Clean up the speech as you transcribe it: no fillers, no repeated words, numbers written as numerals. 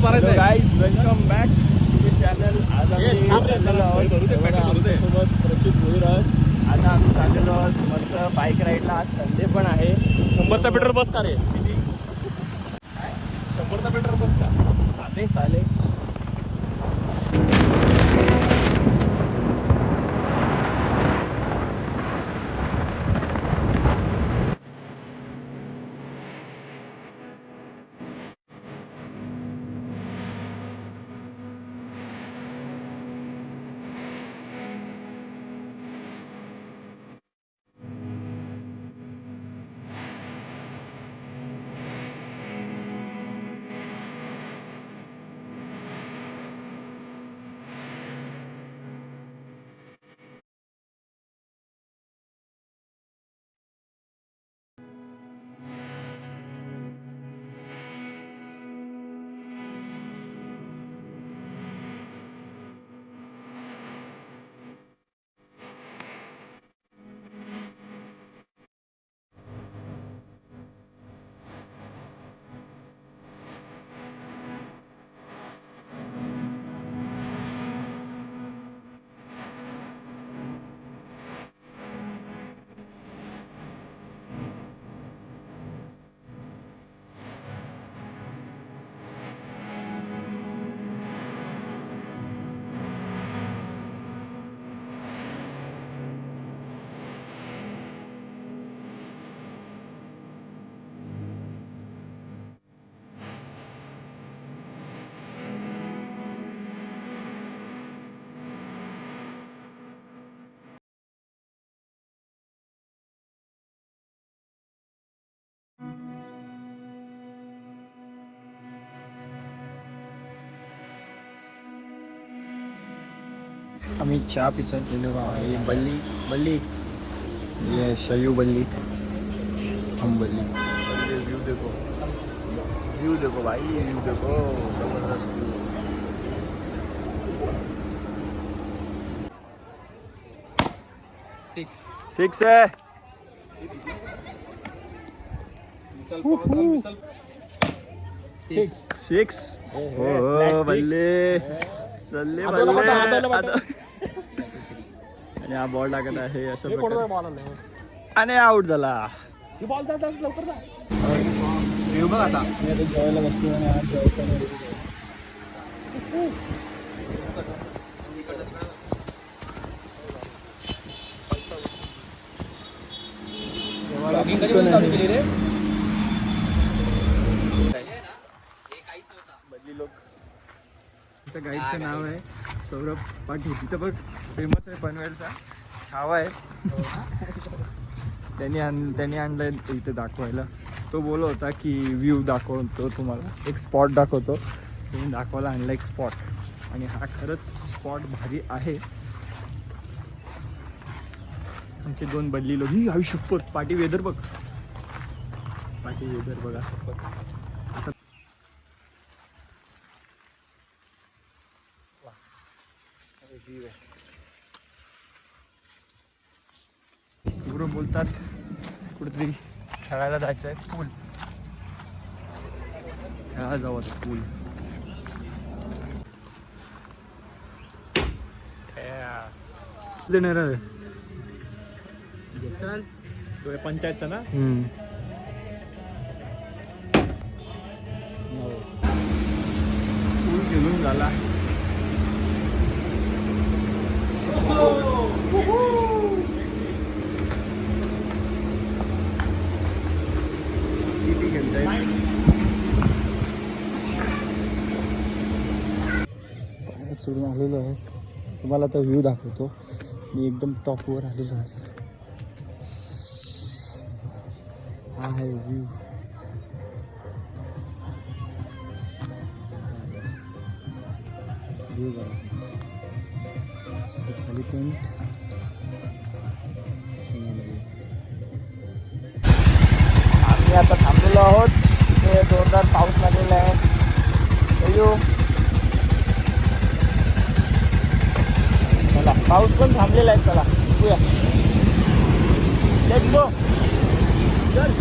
मारायचं guys welcome back to channel. आज आम्ही सोबत प्रचित भोईर आहोत. आता आम्ही चाललेलो आहोत मस्त बाईक राईडला. आज संडे पण आहे. 100चा पेट्रोल बस का रे? किती 100चा पेट्रोल बस का? आते साले. आम्ही चहा पितो गेलो आहे. बल्ली ये शयू बल्ली, हम बल्ली. व्यू देखो भाई, व्यू देखो, जबरदस्त व्यू. सिक्स है. सिक्स. हो बल्ले सल्ले बल्ले. आणि हा बॉल टाकत आहे अशा प्रकारे आणि आउट झाला. बॉल जातात लवकर जा. व्यू बघ आता. मी आता जेवायला बसलो आणि आज जेवताना बदली लोक. तिच्या गाईडचं नाव आहे सौरभ पाटील. तिथं बघ फेमस आहे पनवेलचा छावा आहे. त्यांनी आणलंय इथे दाखवायला. तो बोलत होता की व्ह्यू दाखवतो तुम्हाला, एक स्पॉट दाखवतो. तुम्ही दाखवायला आणला एक स्पॉट आणि हा खरंच स्पॉट भारी आहे. आमचे दोन बदली लोक ही आयुष्यपत. पाटी वेदर बघ, पाटी वेदर बघा. आता तिकडून बोलतात कुठेतरी खेळायला जायचं आहे. पूल खेळायला जाऊ आता. पूल देणार आहे पंचायतचा ना. पूल खेळून झाला. किती खेळताय. पाण्यात सोडून आलेलो आहे. तुम्हाला आता व्ह्यू दाखवतो. मी एकदम टॉपवर आलेलो आहे. हा आहे व्ह्यू. व्ह्यू बघा खाली पण. आम्ही आता थांबलेलो आहोत. तिथे जोरदार पाऊस लागलेला आहे. चला पाऊस पण थांबलेला आहे. चला बघूया. Let's go. चल.